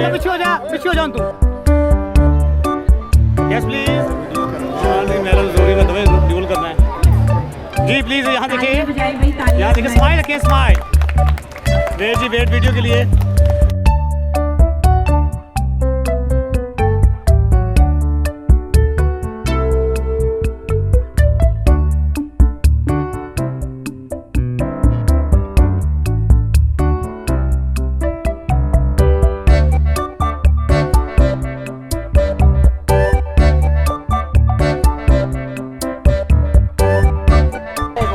पीछे हो जा तू। Yes please. मेरा जरूरी में तुम्हें ड्यूल करना है जी। प्लीज यहाँ देखिए, यहाँ देखिए, स्माइल रखिए, स्माइल। वेट जी, वेट वीडियो के लिए।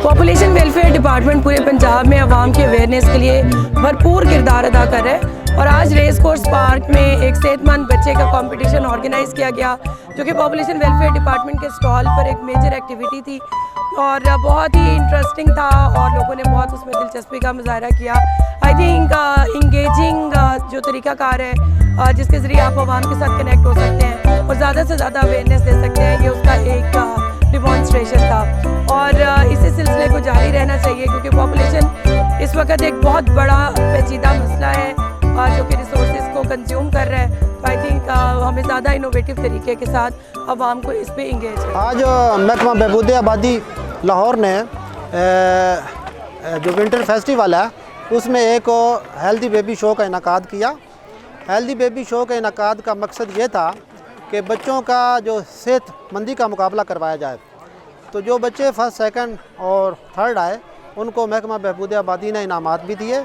पॉपुलेशन वेलफेयर डिपार्टमेंट पूरे पंजाब में आवाम के अवेयरनेस के लिए भरपूर किरदार अदा कर रहा है और आज रेस कोर्स पार्क में एक सेहतमंद बच्चे का कंपटीशन ऑर्गेनाइज किया गया, जो कि पॉपुलेशन वेलफेयर डिपार्टमेंट के स्टॉल पर एक मेजर एक्टिविटी थी और बहुत ही इंटरेस्टिंग था और लोगों ने बहुत उसमें दिलचस्पी का मुजाहरा किया। आई थिंक इंगेजिंग जो तरीक़ाकार है जिसके ज़रिए आप आवाम के साथ कनेक्ट हो सकते हैं और ज़्यादा से ज़्यादा अवेयरनेस दे सकते हैं, ये उसका एक डिमॉन्स्ट्रेशन था और इसी सिलसिले को जारी रहना चाहिए क्योंकि पॉपुलेशन इस वक्त एक बहुत बड़ा पेचीदा मसला है जो कि रिसोर्सेज को कंज्यूम कर रहा है। तो आई थिंक हमें ज़्यादा इनोवेटिव तरीके के साथ आवाम को इस पे इंगेज है। आज महकमा बहबूद आबादी लाहौर ने जो विंटर फेस्टिवल है उसमें एक हेल्दी बेबी शो का इनकाद किया। हेल्दी बेबी शो के इनकाद का मकसद ये था कि बच्चों का जो सेहतमंदी का मुकाबला करवाया जाए। तो जो बच्चे फर्स्ट, सेकंड और थर्ड आए उनको महकमा बहबूद आबादी ने इनामात भी दिए।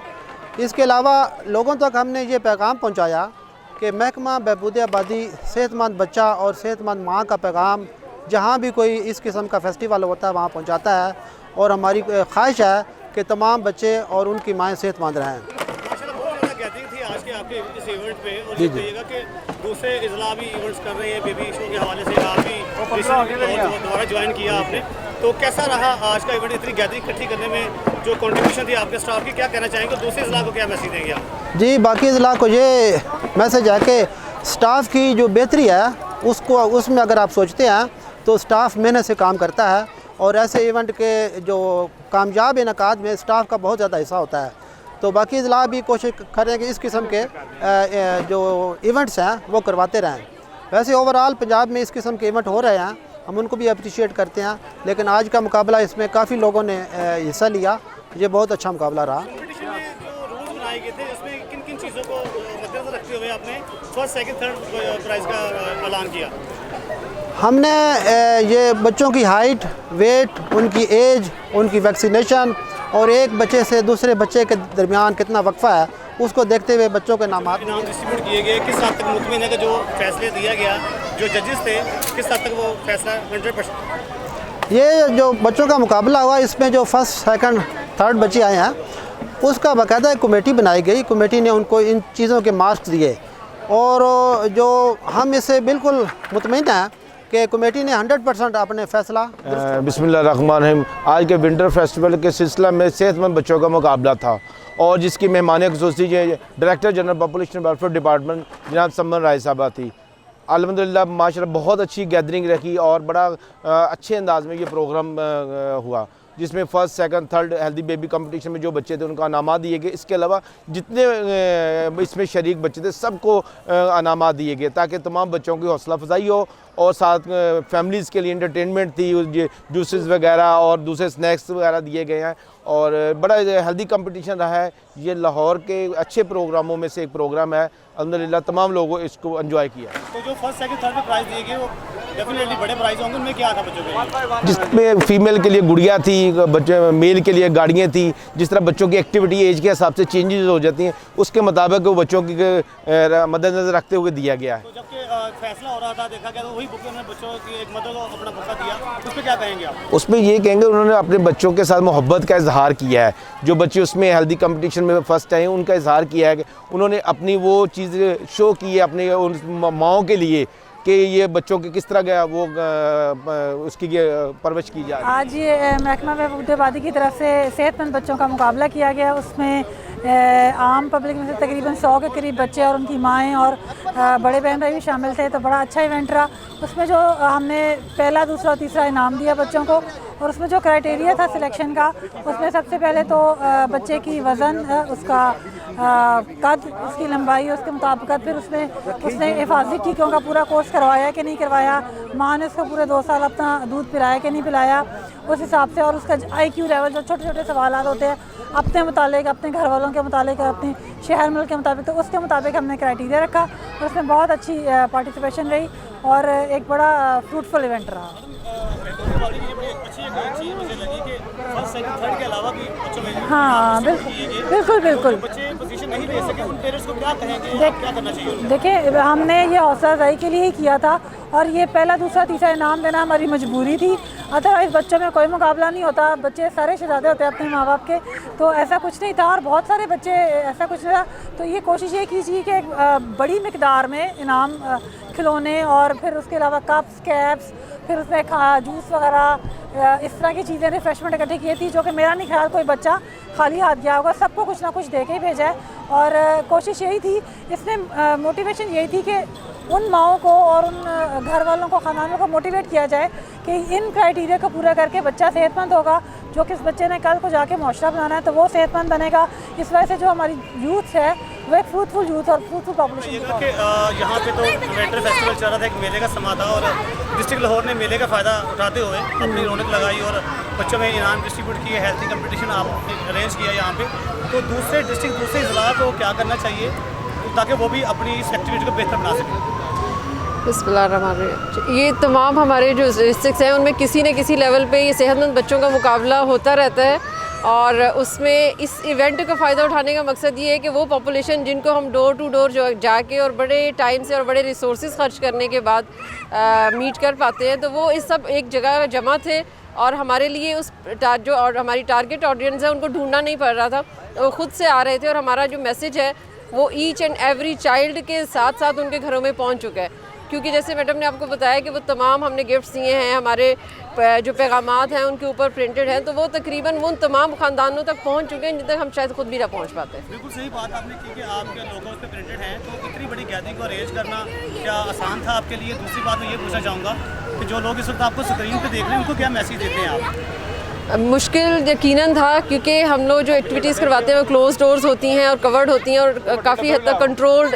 इसके अलावा लोगों तक हमने ये पैगाम पहुंचाया कि महकमा बहबूद आबादी सेहतमंद बच्चा और सेहतमंद माँ का पैगाम जहाँ भी कोई इस किस्म का फेस्टिवल होता है वहाँ पहुँचाता है और हमारी ख्वाहिश है कि तमाम बच्चे और उनकी माएँ सेहतमंद रहें। आज के आपके इस इवेंट पे और देखिएगा कि दूसरे इजला भी इवेंट्स कर रहे हैं बेबी शो के हवाले से, आप भी दोबारा ज्वाइन किया आपने, तो कैसा रहा आज का इवेंट? इतनी गैदरिंग इकट्ठी करने में जो कंट्रीब्यूशन थी आपके स्टाफ की, क्या कहना चाहेंगे? दूसरे इजला को क्या मैसेज देंगे आप? जी, बाकी इजला को ये मैसेज है कि स्टाफ की जो बेहतरी है उसमें अगर आप सोचते हैं तो स्टाफ मेहनत से काम करता है और ऐसे इवेंट के जो कामयाब इनकाद में स्टाफ का बहुत ज़्यादा हिस्सा होता है। तो बाकी इजला भी कोशिश करें कि इस किस्म के जो इवेंट्स हैं वो करवाते रहें। वैसे ओवरऑल पंजाब में इस किस्म के इवेंट हो रहे हैं, हम उनको भी अप्रिशिएट करते हैं, लेकिन आज का मुकाबला इसमें काफ़ी लोगों ने हिस्सा लिया, ये बहुत अच्छा मुकाबला रहा। किन चीज़ों को मद्देनजर रखते हुए आपने फर्स्ट, सेकंड, थर्ड प्राइज़ का ऐलान किया? हमने ये बच्चों की हाइट, वेट, उनकी एज, उनकी वैक्सीनेशन और एक बच्चे से दूसरे बच्चे के दरमियान कितना वक्फा है उसको देखते हुए बच्चों के इनाम डिस्ट्रीब्यूट किए गए। किस हद तक मुतमिन है कि जो फैसले दिया गया, जो जजेस थे, किस हद तक वो फैसला 100%? ये जो बच्चों का मुकाबला हुआ इसमें जो फर्स्ट, सेकंड, थर्ड बच्चे आए हैं उसका बाकायदा एक कमेटी बनाई गई। कमेटी ने उनको इन चीज़ों के मार्क्स दिए और जो हम इससे बिल्कुल मुतमिन हैं कि कमेटी ने 100% अपने फैसला। बिस्मिल्लाहिर्रहमानिर्रहीम। आज के विंटर फेस्टिवल के सिलसिला में सेहतमंद बच्चों का मुकाबला था और जिसकी मेहमान खसूसी director general population welfare department जनाब समन राय साहबा थी। अल्हम्दुलिल्लाह माशाल्लाह बहुत अच्छी गैदरिंग रखी और बड़ा अच्छे अंदाज में ये प्रोग्राम हुआ, जिसमें first, second, third healthy baby competition में जो बच्चे थे उनको अनामात दिए गए। इसके अलावा जितने इसमें शरीक बच्चे थे सबको अनामात दिए गए ताकि तमाम बच्चों की हौसला अफजाई हो और साथ फैमिलीज़ के लिए एंटरटेनमेंट थी, जूसेस वगैरह और दूसरे स्नैक्स वगैरह दिए गए हैं और बड़ा हेल्दी कंपटीशन रहा है। ये लाहौर के अच्छे प्रोग्रामों में से एक प्रोग्राम है। अल्हम्दुलिल्लाह तमाम लोगों इसको एंजॉय किया। तो जो फर्स्ट, सेकंड, थर्ड में प्राइज़ दिए गए वो डेफिनेटली बड़े प्राइज़ होंगे, उनमें क्या था बच्चों के लिए? जिसमें फीमेल के लिए गुड़िया थी, बच्चे मेल के लिए गाड़ियाँ थी। जिस तरह बच्चों की एक्टिविटी एज के हिसाब से चेंजेस हो जाती हैं उसके मुताबिक वो बच्चों की मद्देनजर रखते हुए दिया गया है। तो जबकि फैसला हो रहा था देखा गया तो वही बुक में बच्चों की एक मदद को अपना बुका दिया, उस पर क्या कहेंगे आप? उसमें ये कहेंगे उन्होंने अपने बच्चों के साथ मोहब्बत का इजहार किया है। जो बच्चे उसमें हेल्दी कंपटीशन में फर्स्ट आए उनका इजहार किया है कि उन्होंने अपनी वो चीज़ शो की है अपने उन माओं के लिए कि ये बच्चों के किस तरह का वो उसकी परवरिश की जाए। आज ये महकमा बहबूद आबादी की तरफ से सेहतमंद बच्चों का मुकाबला किया गया। उसमें आम पब्लिक में से तकरीबन 100 के करीब बच्चे और उनकी माएँ और बड़े बहन भाई भी शामिल थे। तो बड़ा अच्छा इवेंट रहा। उसमें जो हमने पहला, दूसरा और तीसरा इनाम दिया बच्चों को और उसमें जो क्राइटेरिया था सिलेक्शन का, उसमें सबसे पहले तो बच्चे की वज़न, उसका कद, उसकी लंबाई, उसके मुताबिक फिर उसने हिफाजती टीकों का पूरा कोर्स करवाया कि नहीं करवाया, माँ ने उसको पूरे 2 साल अपना दूध पिलाया कि नहीं पिलाया, उस हिसाब से, और उसका IQ लेवल, जो छोटे छोटे सवाल होते हैं अपने मुतालिक, अपने घर वालों के मुतालिक, अपने शहर मुल्क के मुताबिक, तो उसके मुताबिक हमने क्राइटेरिया रखा और उसमें बहुत अच्छी पार्टिसिपेशन रही और एक बड़ा फ्रूटफुल इवेंट रहा। हाँ बिल्कुल बिल्कुल। देखिए, हमने ये हौसला अफजाई के लिए ही किया था और ये पहला, दूसरा, तीसरा इनाम देना हमारी मजबूरी थी। अदरवाइज़ बच्चों में कोई मुकाबला नहीं होता, बच्चे सारे शहजादे होते हैं अपने माँ बाप के, तो ऐसा कुछ नहीं था और बहुत सारे बच्चे, ऐसा कुछ नहीं था। तो ये कोशिश ये कीजिए कि बड़ी मिकदार में इनाम, खिलौने और फिर उसके अलावा कप्स, कैप्स, फिर उसमें जूस वगैरह, इस तरह की चीज़ें, रिफ्रेशमेंट इकट्ठे की थी, जो कि मेरा नहीं ख्याल कोई बच्चा खाली हाथ गया होगा, सबको कुछ ना कुछ दे के ही भेजा है। और कोशिश यही थी, इसमें मोटिवेशन यही थी कि उन माओं को और उन घर वालों को, ख़ानदानों को मोटिवेट किया जाए कि इन क्राइटेरिया को पूरा करके बच्चा सेहतमंद होगा, जो कि इस बच्चे ने कल को जाके मुआशरा बनाना है तो वो सेहतमंद बनेगा। इस वजह से जो हमारी यूथ है वो एक फ्रूटफुल यूथ और फ्रूटफुल पॉपुलेशन। यहाँ पे तो वेंटर फेस्टिवल चल रहा था, एक मेले का समा था और डिस्ट्रिक्ट लाहौर ने मेले का फ़ायदा उठाते हुए अपनी रौनक लगाई और बच्चों में इनाम डिस्ट्रीब्यूट किए, हेल्थी कंपटीशन आपने अरेंज किया यहाँ पे। तो दूसरे डिस्ट्रिक्ट, दूसरे ज़िला को क्या करना चाहिए ताकि वो भी अपनी इस एक्टिविटी को बेहतर बना सकें? बिस्मिल्लाहिर्रहमानिर्रहीम। ये तमाम हमारे जो डिस्ट्रिक्ट्स हैं उनमें किसी न किसी लेवल पे ये सेहतमंद बच्चों का मुकाबला होता रहता है और उसमें इस इवेंट का फ़ायदा उठाने का मकसद ये है कि वो पॉपुलेशन जिनको हम डोर टू डोर जो जाके और बड़े टाइम से और बड़े रिसोर्सेज खर्च करने के बाद मीट कर पाते हैं, तो वो इस सब एक जगह जमा थे और हमारे लिए जो और हमारी टारगेट ऑडियंस है उनको ढूंढना नहीं पड़ रहा था, वो ख़ुद से आ रहे थे और हमारा जो मैसेज है वो ईच एंड एवरी चाइल्ड के साथ साथ उनके घरों में पहुँच चुका है। क्योंकि जैसे मैडम ने आपको बताया कि वो तमाम हमने गिफ्ट्स दिए हैं, हमारे जो पैगामात हैं उनके ऊपर प्रिंटेड हैं, तो वो तकरीबन उन तमाम ख़ानदानों तक पहुंच चुके हैं जिन तक हम शायद खुद भी ना पहुंच पाते। बिल्कुल सही बात आपने की कि आपके लोगों पे प्रिंटेड हैं, तो इतनी बड़ी गैदरिंग को अरेंज करना क्या आसान था आपके लिए? दूसरी बात मैं ये पूछना चाहूँगा कि जो लोग इस वक्त आपको स्क्रीन पर देख रहे हैं उनको क्या मैसेज देते हैं आप? मुश्किल यकीनन था क्योंकि हम लोग जो एक्टिविटीज़ करवाते हैं वो क्लोज डोर्स होती हैं और कवर्ड होती हैं और काफ़ी हद तक कंट्रोल्ड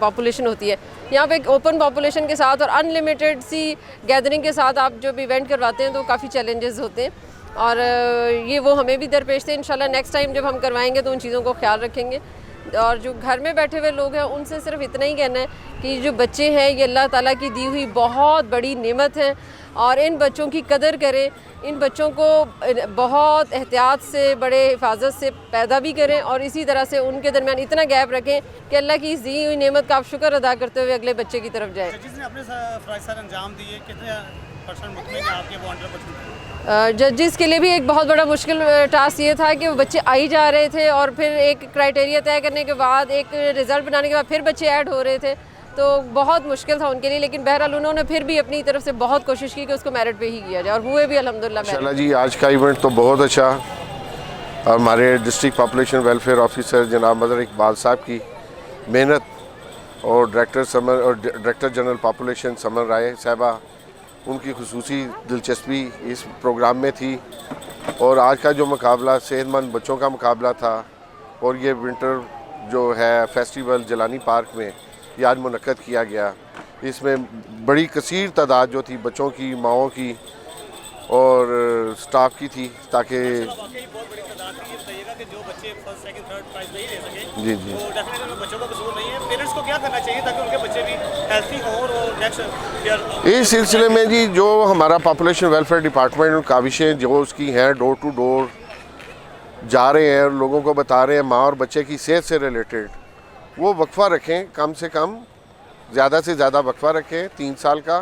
पॉपुलेशन होती है। यहाँ पे एक ओपन पॉपुलेशन के साथ और अनलिमिटेड सी गैदरिंग के साथ आप जब इवेंट करवाते हैं तो काफ़ी चैलेंजेस होते हैं और ये वो हमें भी दरपेश थे। इंशाल्लाह नेक्स्ट टाइम जब हम करवाएंगे तो उन चीज़ों को ख्याल रखेंगे। और जो घर में बैठे हुए लोग हैं उनसे सिर्फ इतना ही कहना है कि जो बच्चे हैं ये अल्लाह ताला की दी हुई बहुत बड़ी नेमत है और इन बच्चों की कदर करें, इन बच्चों को बहुत एहतियात से, बड़े हिफाजत से पैदा भी करें और इसी तरह से उनके दरमियान इतना गैप रखें कि अल्लाह की दी हुई नेमत का आप शुक्र अदा करते हुए अगले बच्चे की तरफ जाए। जिसने अपने फ़राइज़ अंजाम दिए, कितने % मुतमिन हैं आपके वो 100%? जजेस के लिए भी एक बहुत बड़ा मुश्किल टास्क ये था कि वो बच्चे आई जा रहे थे और फिर एक क्राइटेरिया तय करने के बाद, एक रिज़ल्ट बनाने के बाद फिर बच्चे ऐड हो रहे थे, तो बहुत मुश्किल था उनके लिए। लेकिन बहरहाल उन्होंने फिर भी अपनी तरफ से बहुत कोशिश की कि उसको मेरिट पे ही किया जाए और हुए भी अल्हम्दुलिल्लाह। माशाल्लाह जी, आज का इवेंट तो बहुत अच्छा और हमारे डिस्ट्रिक्ट पॉपुलेशन वेलफेयर ऑफिसर जनाब मदर इकबाल साहब की मेहनत और डायरेक्टर जनरल पॉपुलेशन समर राय साहबा, उनकी खुसूसी दिलचस्पी इस प्रोग्राम में थी। और आज का जो मुकाबला सेहतमंद बच्चों का मुकाबला था और ये विंटर जो है फेस्टिवल जलानी पार्क में ये आज मुनक्कद किया गया। इसमें बड़ी कसीर तादाद जो थी बच्चों की, माओं की और स्टाफ की थी, ताकि जी जी बच्चों का कसूर नहीं है। पेरेंट्स को क्या करना चाहिए ताकि उनके बच्चे भी हेल्थी हों और नेक्स्ट ईयर? इस सिलसिले में जी जो हमारा पॉपुलेशन वेलफेयर डिपार्टमेंट काविशें जो उसकी हैं, डोर टू डोर जा रहे हैं और लोगों को बता रहे हैं माँ और बच्चे की सेहत से रिलेटेड, वो वक्फा रखें, कम से कम ज़्यादा से ज़्यादा वक्फा रखें 3 साल का,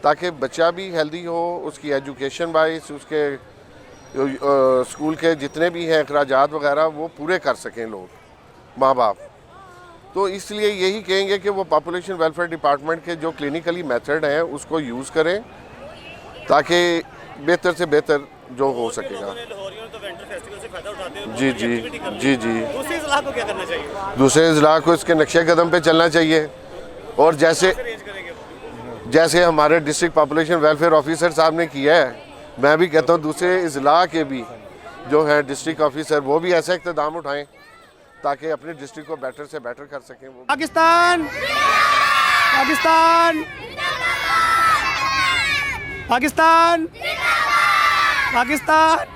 ताकि बच्चा भी हेल्दी हो, उसकी एजुकेशन वाइज, उसके स्कूल के जितने भी हैं अखराजात वगैरह वो पूरे कर सकें लोग माँ बाप। तो इसलिए यही कहेंगे कि वो पॉपुलेशन वेलफेयर डिपार्टमेंट के जो क्लिनिकली मेथड हैं उसको यूज़ करें ताकि बेहतर से बेहतर जो हो सकेगा। जी जी जी जी। दूसरे इज़लाक़ को क्या करना चाहिए? दूसरे इज़लाक़ को इसके नक्शे कदम पे चलना चाहिए और जैसे हमारे डिस्ट्रिक्ट पॉपुलेशन वेलफेयर ऑफिसर साहब ने किया है मैं भी कहता हूँ दूसरे अजला के भी जो हैं डिस्ट्रिक्ट ऑफिसर वो भी ऐसा इक़्तिदाम उठाएं ताकि अपने डिस्ट्रिक्ट को बेटर से बेटर कर सकें। वो पाकिस्तान पाकिस्तान पाकिस्तान पाकिस्तान